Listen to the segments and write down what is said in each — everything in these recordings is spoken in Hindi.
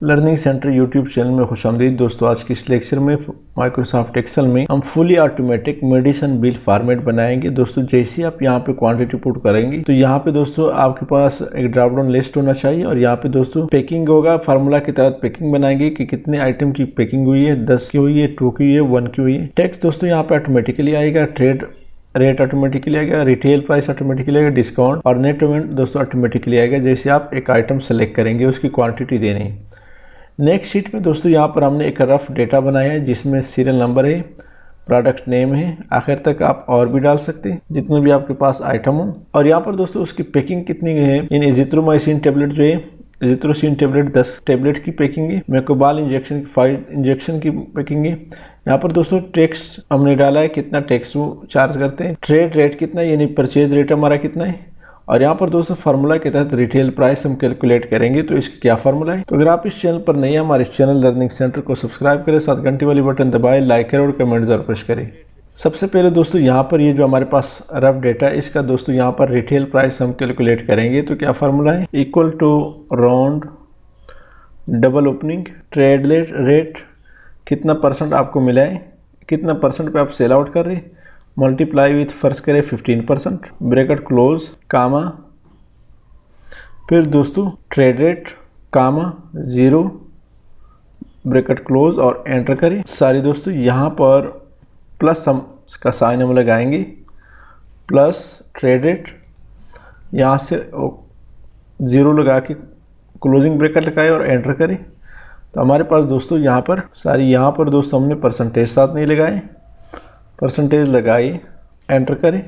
लर्निंग सेंटर यूट्यूब चैनल में खुशामदीद दोस्तों। आज की इस लेक्चर में माइक्रोसॉफ्ट एक्सेल में हम fully automatic medicine bill format बनाएंगे। दोस्तों जैसे आप यहाँ पे क्वांटिटी पुट करेंगे तो यहाँ पे दोस्तों आपके पास एक ड्रॉप डाउन लिस्ट होना चाहिए और यहाँ पे दोस्तों पैकिंग होगा। फार्मूला के तहत पैकिंग बनाएंगे कि कितने आइटम की पैकिंग हुई है, 10 की हुई है, 2 की हुई है, 1 की हुई है। टैक्स दोस्तों यहाँ पे ऑटोमेटिकली आएगा, ट्रेड रेट ऑटोमेटिकली आएगा, रिटेल प्राइस ऑटोमेटिकली आएगा, डिस्काउंट और नेट पेमेंट दोस्तों ऑटोमेटिकली आएगा जैसे आप एक आइटम सेलेक्ट करेंगे उसकी क्वांटिटी देनी। नेक्स्ट शीट में दोस्तों यहाँ पर हमने एक रफ डेटा बनाया है जिसमें सीरियल नंबर है, प्रोडक्ट नेम है, आखिर तक आप और भी डाल सकते हैं जितने भी आपके पास आइटम हो। और यहाँ पर दोस्तों उसकी पैकिंग कितनी है, इन एजिथ्रोमाइसिन टेबलेट जो है एजिथ्रोसिन टेबलेट 10 टेबलेट की पैकिंग है, मेकोबाल इंजेक्शन की 5 इंजेक्शन की पैकिंग है। यहाँ पर दोस्तों टैक्स हमने डाला है, कितना टैक्स वो चार्ज करते हैं, ट्रेड रेट कितना है यानी परचेज रेट हमारा कितना है। और यहाँ पर दोस्तों फार्मूला के तहत रिटेल प्राइस हम कैलकुलेट करेंगे तो इसका क्या फार्मूला है। तो अगर आप इस चैनल पर नहीं है, हमारे इस चैनल लर्निंग सेंटर को सब्सक्राइब करें, साथ घंटी वाली बटन दबाएं, लाइक करें और कमेंट जरूर प्रेस करें। सबसे पहले दोस्तों यहाँ पर ये जो हमारे पास रफ डेटा है इसका दोस्तों यहाँ पर रिटेल प्राइस हम कैलकुलेट करेंगे तो क्या फार्मूला है, equal to round double opening trade rate कितना परसेंट आपको मिला है, कितना परसेंट पे आप सेल आउट कर रहे हैं, मल्टीप्लाई विथ फर्स्ट करें 15%, ब्रैकेट क्लोज कामा, फिर दोस्तों ट्रेड रेट कामा 0 ब्रैकेट क्लोज और एंटर करें सारी। दोस्तों यहाँ पर प्लस हम का साइन हम लगाएंगे, प्लस ट्रेड रेट यहाँ से 0 लगा के क्लोजिंग ब्रैकेट लगाए और एंटर करें। तो हमारे पास दोस्तों यहाँ पर सारी, यहाँ पर दोस्तों हमने परसेंटेज साथ नहीं लगाए, परसेंटेज लगाई, एंटर करें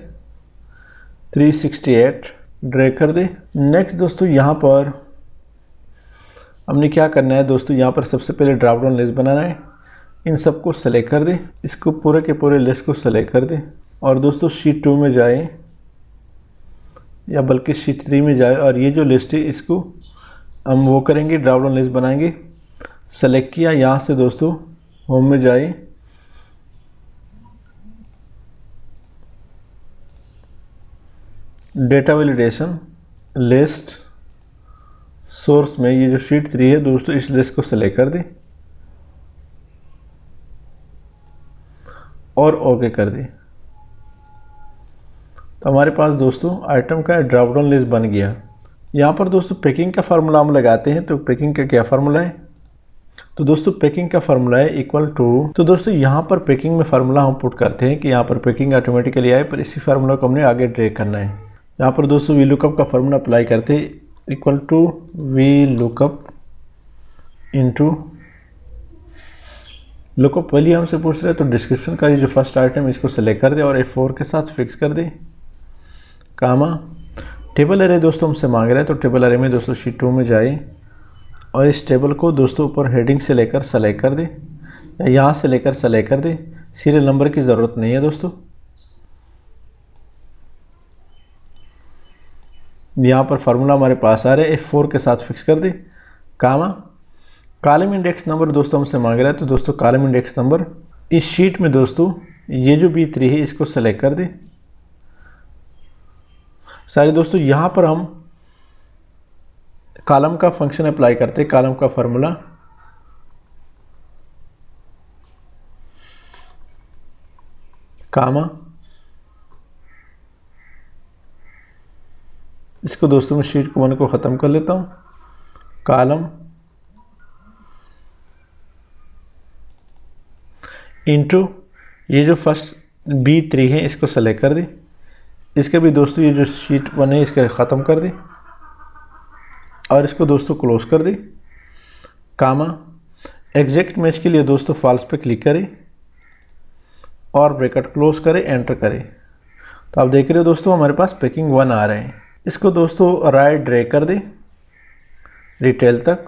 368 ड्रैग कर दे। नेक्स्ट दोस्तों यहाँ पर हमने क्या करना है, दोस्तों यहाँ पर सबसे पहले ड्रॉप डाउन लिस्ट बनाना है, इन सबको सेलेक्ट कर दे, इसको पूरे के पूरे लिस्ट को सेलेक्ट कर दे और दोस्तों शीट 2 में जाए या बल्कि शीट 3 में जाए और ये जो लिस्ट है इसको हम वो करेंगे, ड्रॉप डाउन लिस्ट बनाएंगे। सेलेक्ट किया, यहाँ से दोस्तों होम में जाए, डेटा वैलिडेशन लिस्ट सोर्स में ये जो शीट 3 है दोस्तों इस लिस्ट को सेलेक्ट कर दे और ओके कर दे। तो हमारे पास दोस्तों आइटम का ड्रॉप डाउन लिस्ट बन गया। यहाँ पर दोस्तों पैकिंग का फार्मूला हम लगाते हैं तो पैकिंग का क्या फार्मूला है, तो दोस्तों पैकिंग का फार्मूला है इक्वल टू, तो दोस्तों यहाँ पर पैकिंग में फार्मूला हम पुट करते हैं कि यहाँ पर पैकिंग ऑटोमेटिकली आए, पर इसी फार्मूला को हमने आगे ड्रैग करना है। यहाँ पर दोस्तों वी लुकअप का फार्मूला अप्लाई करते हैं, equal to V lookup into lookup value हमसे पूछ रहे हैं तो डिस्क्रिप्शन का ये जो फर्स्ट आइटम इसको सेलेक्ट कर दे और F4 के साथ फिक्स कर दे कामा। टेबल अरे दोस्तों हमसे मांग रहे हैं तो टेबल अरे में दोस्तों शीट 2 में जाए और इस टेबल को दोस्तों ऊपर हेडिंग से लेकर सेलेक्ट कर दे या यहाँ से लेकर सेलेक्ट कर दे, सीरियल नंबर की ज़रूरत नहीं है दोस्तों। यहाँ पर फार्मूला हमारे पास आ रहा है, F4 के साथ फिक्स कर दे कामा। कॉलम इंडेक्स नंबर दोस्तों हमसे मांग रहा है तो दोस्तों कॉलम इंडेक्स नंबर इस शीट में दोस्तों ये जो B3 है इसको सेलेक्ट कर दे सारे। दोस्तों यहाँ पर हम कॉलम का फंक्शन अप्लाई करते हैं, कॉलम का फार्मूला कामा, इसको दोस्तों मैं शीट 1 को ख़त्म कर लेता हूँ, कॉलम इनटू ये जो फर्स्ट B3 है इसको सेलेक्ट कर दे, इसके भी दोस्तों ये जो शीट 1 है इसका ख़त्म कर दे और इसको दोस्तों क्लोज कर दे कामा। एग्जैक्ट मैच के लिए दोस्तों फॉल्स पे क्लिक करें और ब्रैकेट क्लोज करें, एंटर करें। तो आप देख रहे हो दोस्तों हमारे पास पैकिंग 1 आ रहे हैं। इसको दोस्तों राइट ड्रैग कर दे रिटेल तक।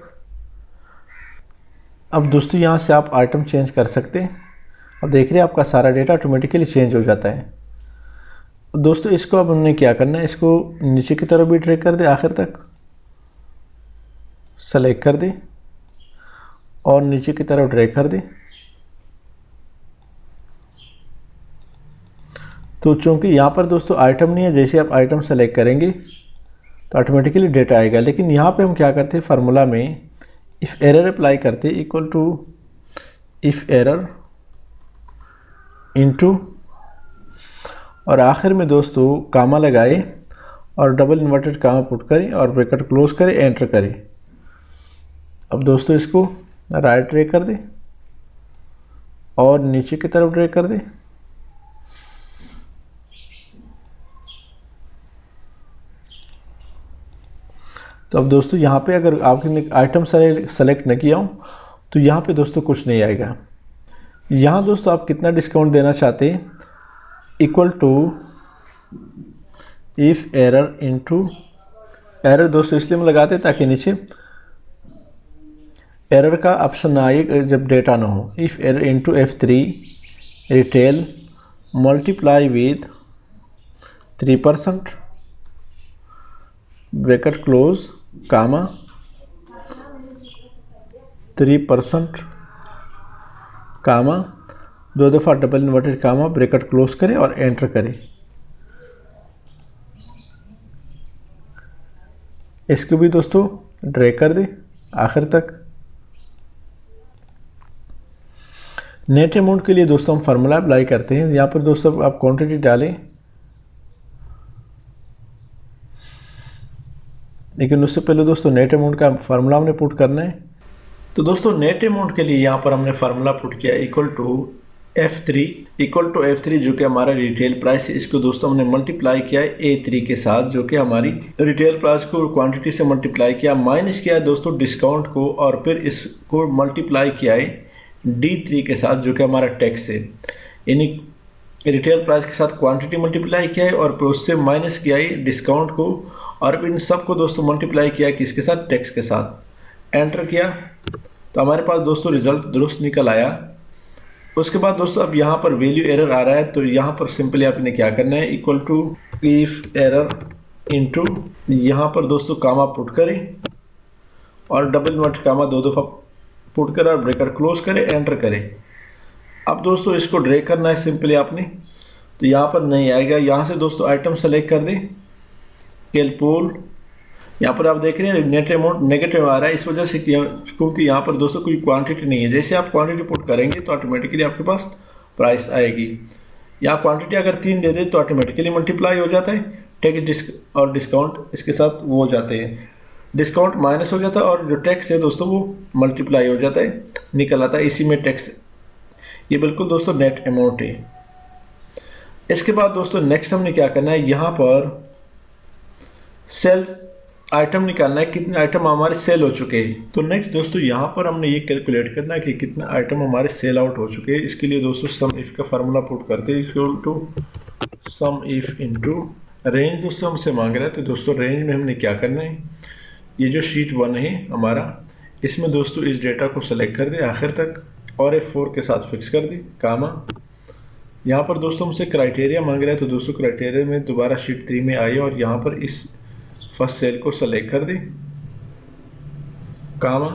अब दोस्तों यहाँ से आप आइटम चेंज कर सकते हैं। अब देख रहे हैं आपका सारा डेटा ऑटोमेटिकली चेंज हो जाता है। दोस्तों इसको अब हमने क्या करना है, इसको नीचे की तरफ भी ड्रैग कर दे, आखिर तक सेलेक्ट कर दे और नीचे की तरफ ड्रैग कर दे। तो चूंकि यहाँ पर दोस्तों आइटम नहीं है, जैसे आप आइटम सेलेक्ट करेंगे तो ऑटोमेटिकली डेटा आएगा। लेकिन यहाँ पे हम क्या करते हैं, फार्मूला में इफ़ एरर अप्लाई करते equal to if error into, और आखिर में दोस्तों कामा लगाए और डबल इन्वर्टेड कामा पुट करें और ब्रैकेट क्लोज करें, एंटर करें। अब दोस्तों इसको राइट ड्रैग कर दें और नीचे की तरफ ड्रैग कर दें। तो अब दोस्तों यहाँ पे अगर आपने आइटम सेलेक्ट न किया हो तो यहाँ पे दोस्तों कुछ नहीं आएगा। यहाँ दोस्तों आप कितना डिस्काउंट देना चाहते हैं, equal to if error into, error दोस्तों इसलिए हम लगाते हैं ताकि नीचे एरर का ऑप्शन ना आए जब डेटा ना हो। If error into F3 retail multiply with 3% bracket close comma 3% comma, 2 दफ़ा double inverted comma, bracket close करें और एंटर करें। इसको भी दोस्तों ड्रैग कर दें आखिर तक। नेट अमाउंट के लिए दोस्तों हम फार्मूला अप्लाई करते हैं। यहाँ पर दोस्तों आप क्वांटिटी डालें, लेकिन उससे पहले दोस्तों नेट अमाउंट का फार्मूला हमने पुट करना है। तो दोस्तों नेट अमाउंट के लिए यहाँ पर हमने फार्मूला पुट किया इक्वल टू F3 जो कि हमारा रिटेल प्राइस है, इसको दोस्तों हमने मल्टीप्लाई किया है A3 के साथ, जो कि हमारी रिटेल प्राइस को क्वांटिटी से मल्टीप्लाई किया, माइनस किया है दोस्तों डिस्काउंट को, और फिर इसको मल्टीप्लाई किया है D3 के साथ जो कि हमारा टैक्स है। यानी रिटेल प्राइस के साथ क्वांटिटी मल्टीप्लाई किया है और फिर उससे माइनस किया है डिस्काउंट को, और इन सब को दोस्तों मल्टीप्लाई किया है किसके साथ, टैक्स के साथ। एंटर किया तो हमारे पास दोस्तों रिजल्ट दुरुस्त निकल आया। उसके बाद दोस्तों अब यहाँ पर वैल्यू एरर आ रहा है, तो यहाँ पर सिंपली आपने क्या करना है, equal to if error into, यहाँ पर दोस्तों कामा पुट करें और डबल इन्वर्टेड कामा 2 दफ़ा पुट करें और ब्रैकेट क्लोज करें, एंटर करें। अब दोस्तों इसको ड्रैग करना है सिंपली आपने, तो यहाँ पर नहीं आएगा। यहाँ से दोस्तों आइटम सेलेक्ट कर दें, कैलकुल, यहाँ पर आप देख रहे हैं नेट अमाउंट नेगेटिव आ रहा है, इस वजह से क्योंकि यहाँ पर दोस्तों कोई क्वांटिटी नहीं है। जैसे आप क्वांटिटी पुट करेंगे तो ऑटोमेटिकली आपके पास प्राइस आएगी। यहाँ क्वांटिटी अगर 3 दे दे तो ऑटोमेटिकली मल्टीप्लाई हो जाता है, टैक्स और डिस्काउंट इसके साथ वो हो जाते हैं, डिस्काउंट माइनस हो जाता है और जो टैक्स है दोस्तों वो मल्टीप्लाई हो जाता है, निकल आता है, इसी में टैक्स। ये बिल्कुल दोस्तों नेट अमाउंट है। इसके बाद दोस्तों नेक्स्ट हमने क्या करना है, यहाँ पर सेल्स आइटम निकालना है, कितने आइटम हमारे सेल हो चुके हैं। तो नेक्स्ट दोस्तों यहाँ पर हमने ये कैलकुलेट करना है कि कितने आइटम हमारे सेल आउट हो चुके हैं। इसके लिए दोस्तों सम इफ का फार्मूला पुट करते हैं, equal to sum if into range. दोस्तों हमसे मांग रहा है, तो दोस्तों रेंज में हमने क्या करना है, ये जो शीट 1 है हमारा, इसमें दोस्तों इस डेटा को सेलेक्ट कर दे आखिर तक और F4 के साथ फिक्स कर दे कामा। यहाँ पर दोस्तों हमसे क्राइटेरिया मांग रहा है, तो दोस्तों क्राइटेरिया में दोबारा शीट 3 में आइए और यहाँ पर इस फर्स्ट सेल को सेलेक्ट कर दें कामा।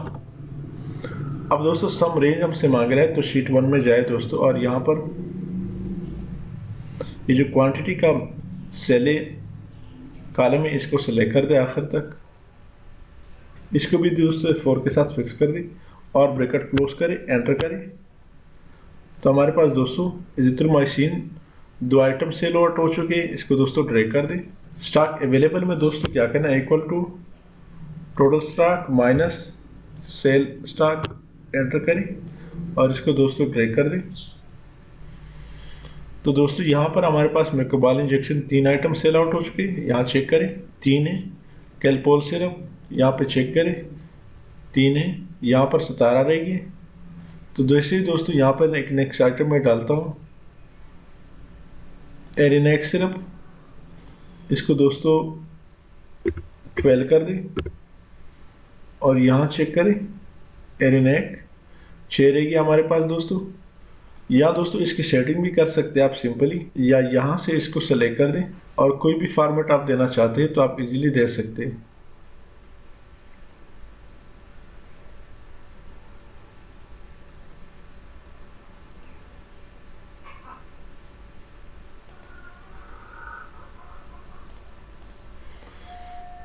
अब दोस्तों सम रेंज हमसे मांग रहा है, तो शीट 1 में जाए दोस्तों और यहाँ पर ये जो क्वांटिटी का सेल है कॉलम में, इसको सेलेक्ट कर दे आखिर तक। इसको भी दोस्तों 4 के साथ फिक्स कर दे और ब्रैकेट क्लोज करें, एंटर करें। तो हमारे पास दोस्तों इजिथ्रोमाइसिन 2 आइटम सेल आउट हो चुके हैं। इसको दोस्तों ड्रैग कर दें। स्टॉक अवेलेबल में दोस्तों क्या करना है, equal to total stock minus sale stock, enter करें और इसको दोस्तों ड्रैग कर दें। तो दोस्तों यहाँ पर हमारे पास मेकोबाल इंजेक्शन 3 आइटम सेल आउट हो चुके हैं, यहाँ चेक करें 3 है। कैलपोल सिरप यहाँ पे चेक करें 3 है, यहाँ पर 17 रहेगी। तो जैसे ही दोस्तों यहाँ पर एक नेक्स्ट आइटम में डालता हूँ एरिनेक सिरप, इसको दोस्तों 12 कर दें और यहाँ चेक करें एरिनेक 6 रहेगी हमारे पास दोस्तों। या दोस्तों इसकी सेटिंग भी कर सकते हैं आप सिंपली, या यहाँ से इसको सेलेक्ट कर दें और कोई भी फॉर्मेट आप देना चाहते हैं तो आप इजीली दे सकते हैं।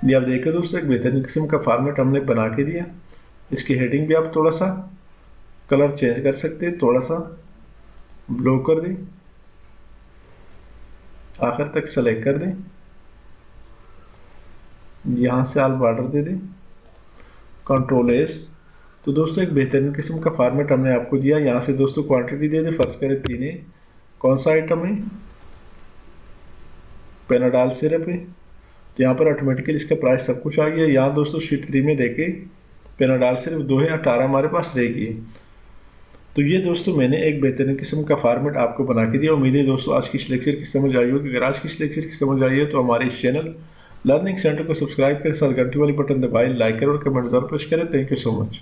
ये आप देखिए दोस्तों एक बेहतरीन किस्म का फॉर्मेट हमने बना के दिया। इसकी हेडिंग भी आप थोड़ा सा कलर चेंज कर सकते हैं, थोड़ा सा ब्लू कर दें, आखिर तक सेलेक्ट कर दें, यहाँ से ऑल बॉर्डर दे दें, कंट्रोल एस। तो दोस्तों एक बेहतरीन किस्म का फॉर्मेट हमने आपको दिया। यहाँ से दोस्तों क्वांटिटी दे दें, फर्ज करें 3 है, कौन सा आइटम है, पेनाडाल सिरप है। तो यहाँ पर ऑटोमेटिकली इसका प्राइस सब कुछ आ गया। यहाँ दोस्तों शीट 3 में देखे पेनाडाल सिर्फ 2 है, 18 हमारे पास रहेगी। तो ये दोस्तों मैंने एक बेहतरीन किस्म का फॉर्मेट आपको बना के दिया। उम्मीद है दोस्तों आज की इस लेक्चर की समझ आई होगी। अगर आज की इस लेक्चर की समझ आई है तो हमारे इस चैनल लर्निंग सेंटर को सब्सक्राइब करें, साथ घंटी वाली बटन दबाएं, लाइक करें और कमेंट जरूर पेश करें। Thank you so much.